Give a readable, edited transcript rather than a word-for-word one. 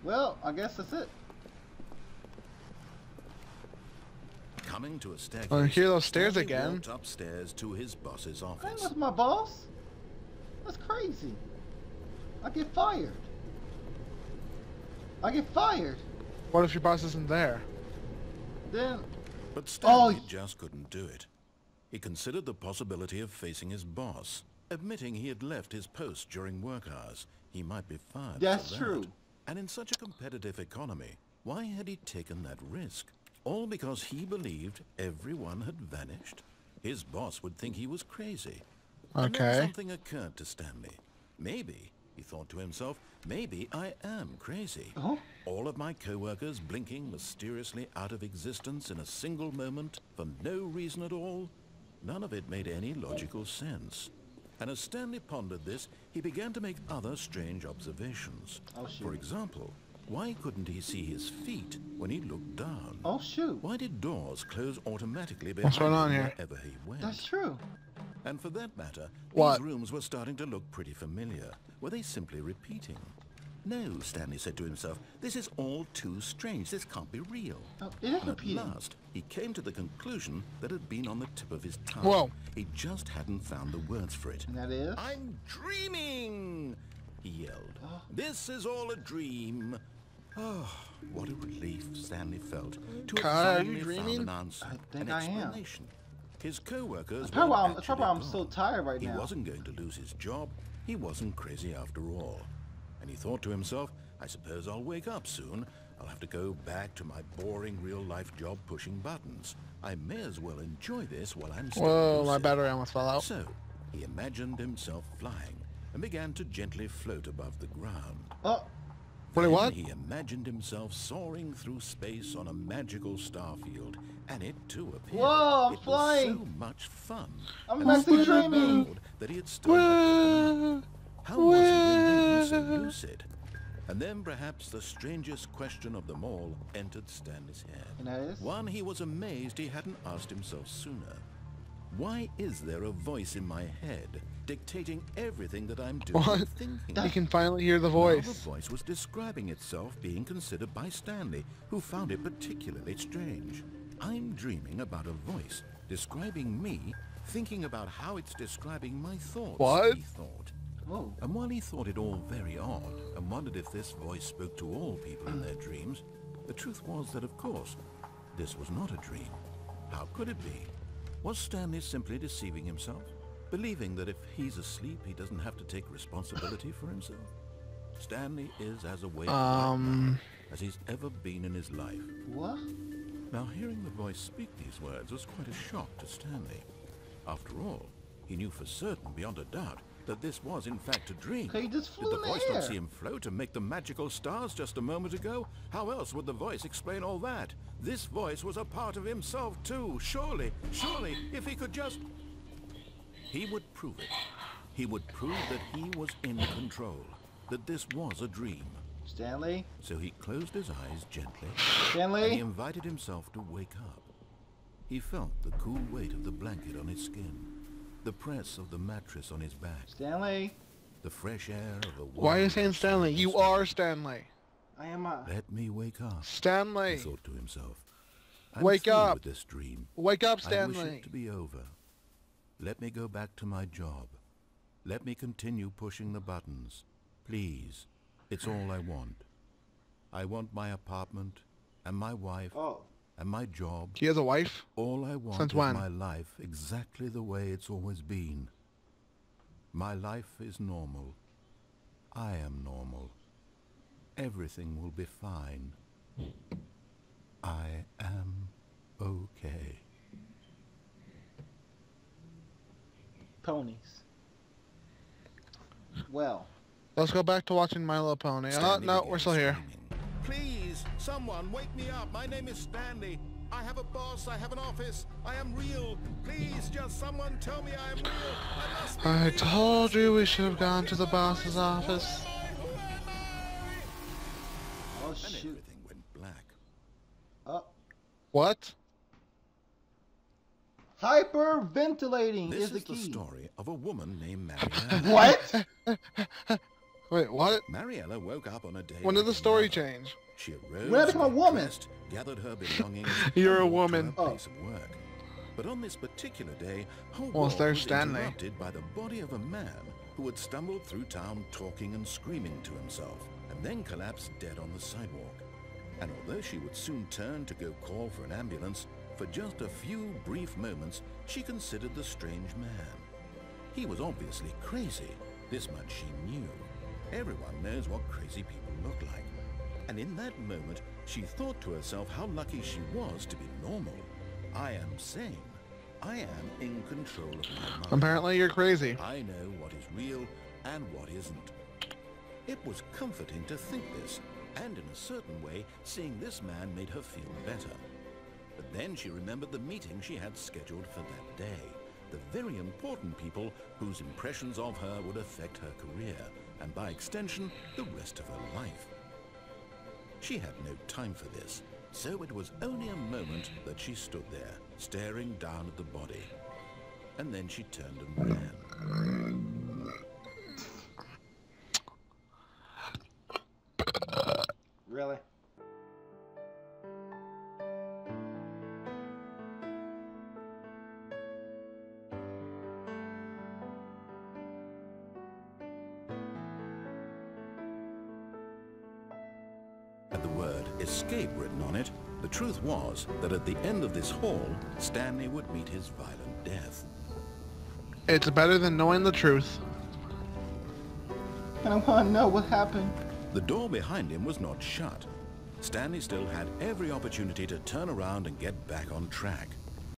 Well, I guess that's it. Coming to a staircase, I hear those stairs Stanley again. walked upstairs to his boss's That office. was my boss. That's crazy. I get fired. I get fired. What if your boss isn't there? Then. But Stanley Oh. just couldn't do it. He considered the possibility of facing his boss. Admitting he had left his post during work hours, he might be fired. That's for that. true. And in such a competitive economy, why had he taken that risk? All because he believed everyone had vanished? His boss would think he was crazy. And then Okay. something occurred to Stanley. Maybe, he thought to himself, maybe I am crazy. Oh? All of my co-workers blinking mysteriously out of existence in a single moment for no reason at all? None of it made any logical sense. And as Stanley pondered this, he began to make other strange observations. Oh, shoot. For example, why couldn't he see his feet when he looked down? Oh shoot. Why did doors close automatically What's behind going on him here? wherever he went? That's true. And for that matter, What? these rooms were starting to look pretty familiar. Were they simply repeating? No, Stanley said to himself, this is all too strange. This can't be real. Oh, it is And at repeating. last, he came to the conclusion that had been on the tip of his tongue. Whoa. He just hadn't found the words for it. And that is. I'm dreaming, he yelled. Oh. This is all a dream. Oh, what a relief Stanley felt to have Kyle, are you finally found dreaming? an answer, I think an I am. explanation. His co-workers That's probably weren't why actually I'm so gone. tired right He now. wasn't going to lose his job. He wasn't crazy after all. And he thought to himself, I suppose I'll wake up soon. I'll have to go back to my boring real-life job pushing buttons. I may as well enjoy this while I'm still Whoa, my lucid. battery almost fell out. So, he imagined himself flying and began to gently float above the ground. Oh. Wait, Then what? He imagined himself soaring through space on a magical starfield, and it too appeared. Whoa, I'm it flying. was so much fun. I'm and actually Stanley dreaming. marveled that he had still not woken up. How was he remaining so lucid? And then perhaps the strangest question of them all entered Stanley's head. And that is? One he was amazed he hadn't asked himself sooner. Why is there a voice in my head dictating everything that I'm doing What? and thinking? You can finally hear the Now voice. the voice was describing itself being considered by Stanley, who found it particularly strange. I'm dreaming about a voice describing me, thinking about how it's describing my thoughts, What? he thought. Whoa. And while he thought it all very odd, and wondered if this voice spoke to all people in their dreams, the truth was that, of course, this was not a dream. How could it be? Was Stanley simply deceiving himself? Believing that if he's asleep, he doesn't have to take responsibility for himself? Stanley is as awake right now as he's ever been in his life. What? Now, hearing the voice speak these words was quite a shock to Stanley. After all, he knew for certain, beyond a doubt, that this was in fact a dream. Okay, he just flew Did the in the voice not air. see him float and make the magical stars just a moment ago? How else would the voice explain all that? This voice was a part of himself too. Surely, if he could just... He would prove it. He would prove that he was in control, that this was a dream. Stanley? So he closed his eyes gently, and he Stanley? invited himself to wake up. He felt the cool weight of the blanket on his skin, the press of the mattress on his back, Stanley? the fresh air of a warm... Why are you saying Stanley? You are Stanley. I am a... Let me wake up, he Stanley. thought to himself. I'm Wake through up. with this dream. Wake up, I wish Stanley. it to be over. Let me go back to my job. Let me continue pushing the buttons. Please. It's all I want. I want my apartment, and my wife, Oh. and my job. He has a wife? All I want Since is when? my life exactly the way it's always been. My life is normal. I am normal. Everything will be fine. I am okay. Ponies. Well. Let's go back to watching My Little Pony. Oh, Stanley no, began we're still here. screaming. Please, someone, wake me up. My name is Stanley. I have a boss. I have an office. I am real. Please, just someone tell me I am real. I must be I real. told you we should have gone to the boss's office. Oh, And shoot. everything went black. Oh. What? Hyperventilating This is the is the key. story of a woman named Marianne. What? Wait, what? Mariella woke up on a day. When did the like story another. change? She arose, When I became a woman. dressed, gathered her belongings. You're and a walked to woman. her place of work. But on this particular day, her Well, walk there's was Stanley. interrupted by the body of a man who had stumbled through town talking and screaming to himself, and then collapsed dead on the sidewalk. And although she would soon turn to go call for an ambulance, for just a few brief moments, she considered the strange man. He was obviously crazy. This much she knew. Everyone knows what crazy people look like. And in that moment, she thought to herself how lucky she was to be normal. I am sane. I am in control of my mind. Apparently you're crazy. I know what is real and what isn't. It was comforting to think this, and in a certain way, seeing this man made her feel better. But then she remembered the meeting she had scheduled for that day. The very important people whose impressions of her would affect her career, and by extension, the rest of her life. She had no time for this, so it was only a moment that she stood there, staring down at the body. And then she turned and ran. Really? Had the word escape written on it, the truth was that at the end of this hall, Stanley would meet his violent death. It's better than knowing the truth. And I want to know what happened. The door behind him was not shut. Stanley still had every opportunity to turn around and get back on track.